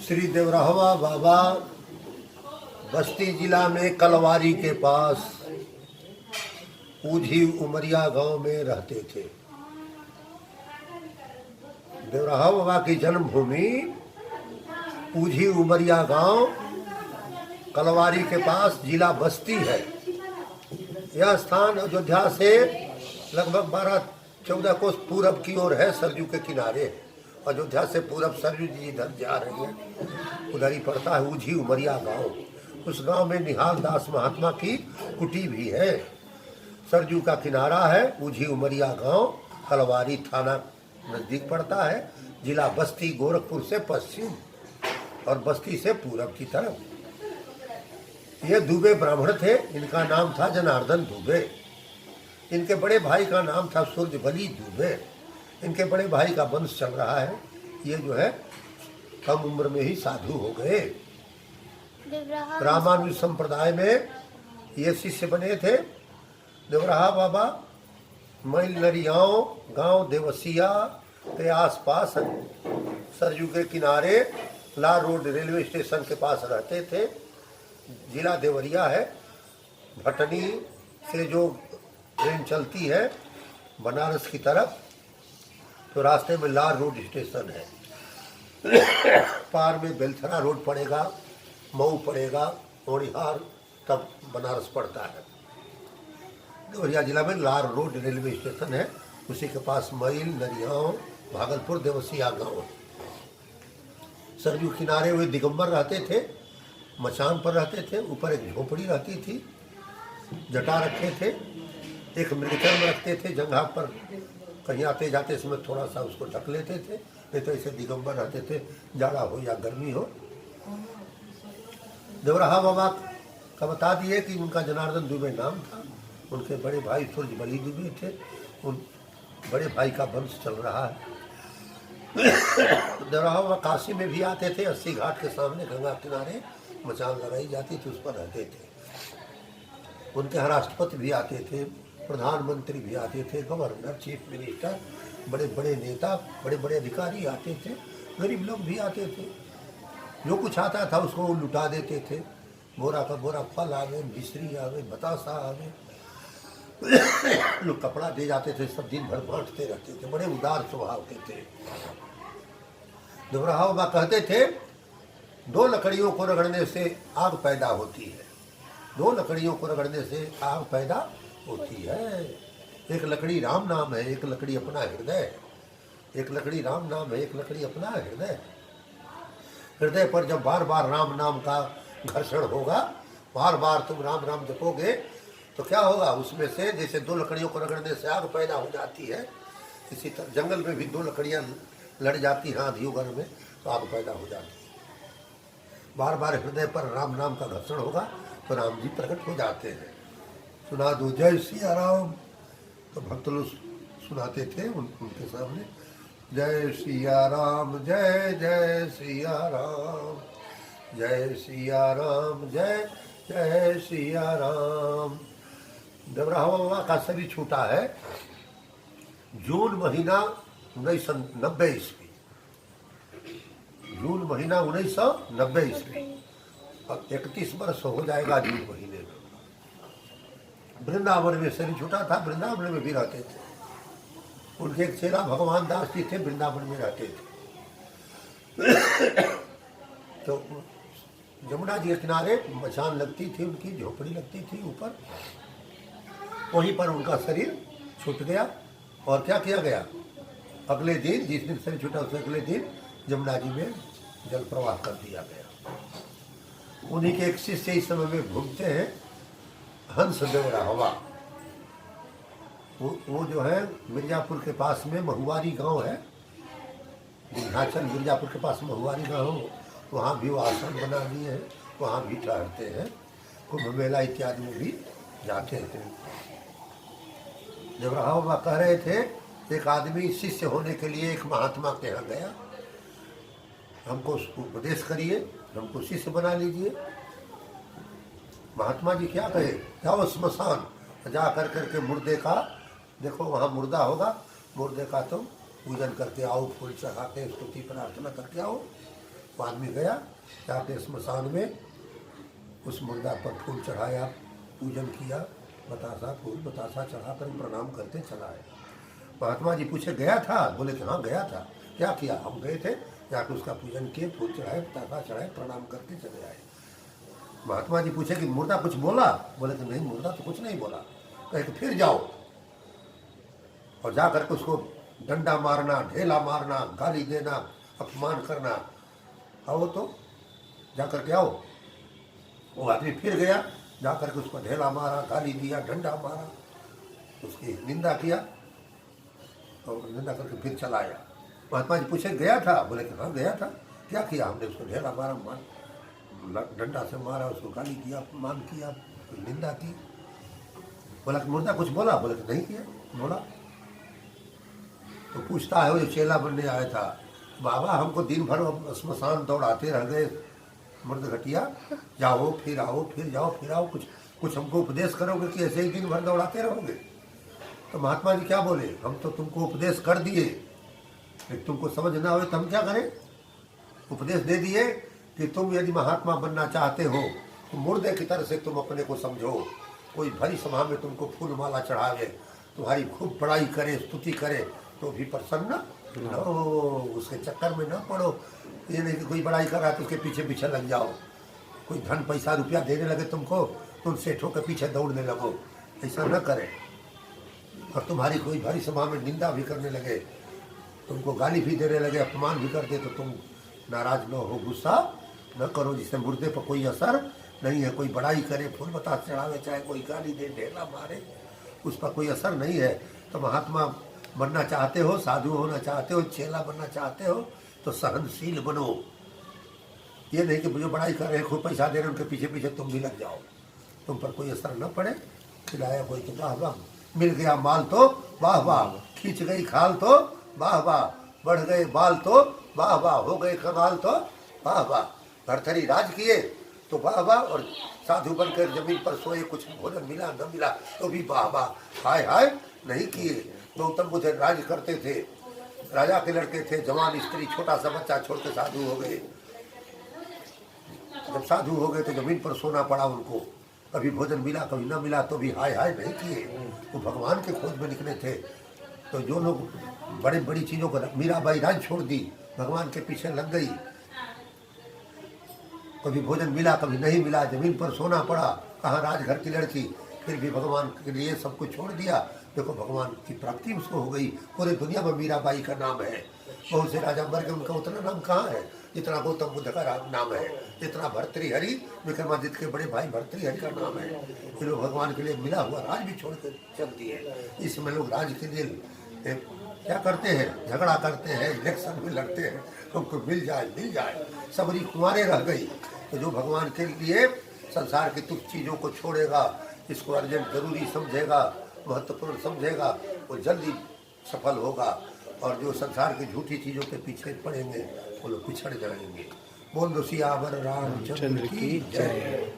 श्री देवराहवा बाबा बस्ती जिला में कलवारी के पास ऊझी उमरिया गांव में रहते थे। देवराहा बाबा की जन्मभूमि ऊझी उमरिया गांव कलवारी के पास जिला बस्ती है। यह स्थान अयोध्या से लगभग 12-14 कोस पूरब की ओर है, सरयू के किनारे। अयोध्या से पूरब सरयू जी इधर जा रही है, उधर ही पड़ता है ऊझी उमरिया गांव। उस गांव में निहाल दास महात्मा की कुटी भी है। सरयू का किनारा है, ऊझी उमरिया गांव, कलवारी थाना नजदीक पड़ता है। जिला बस्ती गोरखपुर से पश्चिम और बस्ती से पूरब की तरफ। ये दुबे ब्राह्मण थे, इनका नाम था जनार्दन दुबे। इनके बड़े भाई का नाम था सूर्यबली दुबे। इनके बड़े भाई का वंश चल रहा है। ये जो है कम उम्र में ही साधु हो गए। रामानुज संप्रदाय में ये शिष्य बने थे। देवराहा बाबा मैल नरियाओं गांव देवसिया के आसपास सरयू के किनारे लार रोड रेलवे स्टेशन के पास रहते थे। जिला देवरिया है। भटनी से जो ट्रेन चलती है बनारस की तरफ, तो रास्ते में लार रोड स्टेशन है। पार में बेलथरा रोड पड़ेगा, मऊ पड़ेगा, ओड़िहार, तब बनारस पड़ता है। देवरिया जिला में लार रोड रेलवे स्टेशन है। उसी के पास मैल नरियाओं भागलपुर देवसिया गांव। सरयू किनारे वे दिगंबर रहते थे, मचान पर रहते थे। ऊपर एक झोपड़ी रहती थी, जटा रखे थे, एक मृगचर्म रखते थे। जंघा पर कहीं आते जाते समय थोड़ा सा उसको ढक लेते थे, नहीं तो ऐसे दिगंबर रहते थे, जाड़ा हो या गर्मी हो। देवराहा बाबा का बता दिए कि उनका जनार्दन दुबे नाम था। उनके बड़े भाई सूर्यबली दुबे थे। उन बड़े भाई का वंश चल रहा है। देवराहा बाबा काशी में भी आते थे। 80 घाट के सामने गंगा किनारे मचान लगाई जाती थी, उस पर रहते थे। उनके यहाँ राष्ट्रपति भी आते थे, प्रधानमंत्री भी आते थे, गवर्नर, चीफ मिनिस्टर, बड़े बड़े नेता, बड़े बड़े अधिकारी आते थे। गरीब लोग भी आते थे। जो कुछ आता था उसको वो लुटा देते थे। बोरा का बोरा फल आवे, मिश्री आवे, बतासा आवे, लोग कपड़ा दे जाते थे। सब दिन भर बांटते रहते थे। बड़े उदार स्वभाव के थे। देवराहा बाबा कहते थे, 2 लकड़ियों को रगड़ने से आग पैदा होती है। 2 लकड़ियों को रगड़ने से आग पैदा होती है। एक लकड़ी राम नाम है, एक लकड़ी अपना हृदय। एक लकड़ी राम नाम है, एक लकड़ी अपना हृदय। हृदय पर जब बार बार राम नाम का घर्षण होगा, बार बार तुम राम राम जपोगे, तो क्या होगा? उसमें से जैसे 2 लकड़ियों को रगड़ने से आग पैदा हो जाती है, इसी तरह जंगल में भी 2 लकड़ियां लड़ जाती हैं आंधी उगल में, तो आग पैदा हो जाती है। बार बार हृदय पर राम नाम का घर्षण होगा तो राम जी प्रकट हो जाते हैं। सुना दो जय सिया राम, तो भक्त लोग सुनाते थे उनके सामने, जय सिया राम, जय जय सिया राम, जय सिया राम, जय जय सिया राम। देवराहा बाबा का शरीर छूटा है जून महीना 1990 ईस्वी। जून महीना 1990 ईस्वी। अब 31 वर्ष हो जाएगा जून महीने में। वृंदावन में शरीर छूटा था। वृंदावन में भी रहते थे। उनके एक चेला भगवान दास जी थे, वृंदावन में रहते थे। तो यमुना जी के किनारे मचान लगती थी, उनकी झोपड़ी लगती थी ऊपर। वहीं पर उनका शरीर छूट गया। और क्या किया गया? अगले दिन, जिस दिन शरीर छूटा उसके अगले दिन यमुना जी में जल प्रवाह कर दिया गया। उन्हीं के एक शिष्य इस समय में घूमते हैं, हंस देवराहा। वो जो है मिर्जापुर के पास में महुआरी गांव है। विंध्याचल मिर्जापुर के पास महुआरी गांव, वहाँ भी वो आश्रम बना दिए हैं। वहाँ भी ठहरते हैं। कुंभ मेला इत्यादि में भी जाते हैं। देवराहा बाबा कह रहे थे, एक आदमी शिष्य होने के लिए एक महात्मा के यहाँ गया, हमको उपदेश करिए, हमको शिष्य बना लीजिए। महात्मा जी क्या कहे? जाओ स्मशान, जा कर करके मुर्दे का देखो, वहाँ मुर्दा होगा, मुर्दे का तुम पूजन करके आओ, फूल चढ़ा के स्तुति प्रार्थना करके आओ। वो आदमी गया, जाके स्मशान में उस मुर्दा पर फूल चढ़ाया, पूजन किया, बतासा फूल बतासा चढ़ाकर प्रणाम करते चला आया। महात्मा जी पूछे गया था? बोले कि हाँ गया था। क्या किया? हम गए थे, जाकर उसका पूजन किए, फूल चढ़ाए, बतासा चढ़ाए, प्रणाम करके चले आए। महात्मा जी पूछे कि मुर्दा कुछ बोला? बोले कि नहीं, मुर्दा तो कुछ नहीं बोला। कहे कि फिर जाओ और जा करके उसको डंडा मारना, ढेला मारना, गाली देना, अपमान करना। आओ तो जा करके आओ। वो आदमी फिर गया, जा करके उसको ढेला मारा, गाली दिया, डंडा मारा, उसकी निंदा किया और निंदा करके फिर चला आया। महात्मा जी पूछे गया था? बोले कि हाँ गया था। क्या किया? हमने उसको ढेला मारा, डंडा से मारा, उसको गाली दिया, अपमान किया, निंदा की। बोला कि मुर्दा कुछ बोला? बोले कि नहीं किया बोला। तो पूछता है वो जो चेला बनने आया था, बाबा हमको दिन भर स्मशान दौड़ाते रह गए मर्द घटिया, जाओ फिर आओ, फिर जाओ फिर आओ, कुछ हमको उपदेश करोगे कि ऐसे ही दिन भर दौड़ाते रहोगे? तो महात्मा जी क्या बोले, हम तो तुमको उपदेश कर दिए, लेकिन तुमको समझ ना हो तो हम क्या करें? उपदेश दे दिए कि तुम यदि महात्मा बनना चाहते हो तो मुर्दे की तरह से तुम अपने को समझो। कोई भरी सभा में तुमको फूल माला चढ़ावे, तुम्हारी खूब बड़ाई करे, स्तुति करे, तो भी प्रसन्न न हो, उसके चक्कर में न पड़ो। ये नहीं कि कोई बड़ाई कर रहा है तो उसके पीछे पीछे लग जाओ, कोई धन पैसा रुपया देने लगे तुमको, तुम सेठों के पीछे दौड़ने लगो, ऐसा न करें। और तुम्हारी कोई भरी सभा में निंदा भी करने लगे, तुमको गाली भी देने लगे, अपमान भी कर दे, तो तुम नाराज न हो, गुस्सा न करो, जिससे मुर्दे पर कोई असर नहीं है। कोई बड़ाई करे, फूल बतास चढ़ावे, चाहे कोई गाली दे, ढेला मारे, उस पर कोई असर नहीं है। तो महात्मा बनना चाहते हो, साधु होना चाहते हो, चेला बनना चाहते हो, तो सहनशील बनो। ये नहीं कि मुझे बड़ाई कर रहे हैं, खूब पैसा दे रहे हैं, उनके पीछे पीछे तुम भी लग जाओ, तुम पर कोई असर न पड़े। खिलाया कोई तो वाह वाह, मिल गया माल तो वाह वाह, खींच गई खाल तो वाह वाह, बढ़ गए बाल तो वाह वाह, हो गए कमाल तो वाह वाह, भरथरी राज किए तो वाह वाह, और साधु बनकर जमीन पर सोए, कुछ भोजन मिला न मिला तो भी वाह वाह, हाय हाय नहीं किए। गौतम बुद्ध राज करते थे, राजा के लड़के थे, जवान स्त्री, छोटा सा बच्चा छोड़ के साधु हो गए। जब साधु हो गए तो जमीन पर सोना पड़ा उनको, कभी भोजन मिला कभी न मिला तो भी हाय हाय नहीं किए। वो भगवान के खोज में निकले थे। तो जो लोग बड़ी बड़ी चीज़ों को, मीराबाई राज छोड़ दी, भगवान के पीछे लग गई, कभी भोजन मिला कभी नहीं मिला, जमीन पर सोना पड़ा, कहाँ राजघर की लड़की, फिर भी भगवान के लिए सब कुछ छोड़ दिया। देखो भगवान की प्राप्ति उसको हो गई। पूरी दुनिया में मीराबाई का नाम है, बहुत से राजा मर गए, उनका उतना नाम कहाँ है जितना गौतम बुद्ध का नाम है, जितना भर्तृहरि, विक्रमादित्य के बड़े भाई भर्तृहरि का नाम है। ये लोग भगवान के लिए मिला हुआ राज भी छोड़ कर चल दिए। इसमें लोग राज के लिए क्या करते हैं, झगड़ा करते हैं, इलेक्शन में लड़ते हैं, हमको मिल जाए। सबरी कुंवारे रह गई। तो जो भगवान के लिए संसार की तुच्छ चीज़ों को छोड़ेगा, इसको अर्जेंट जरूरी समझेगा, महत्वपूर्ण समझेगा, वो जल्दी सफल होगा। और जो संसार की झूठी चीज़ों के पीछे पड़ेंगे वो लोग पिछड़ जाएंगे। बोल दो सियावर रामचंद्र की जय।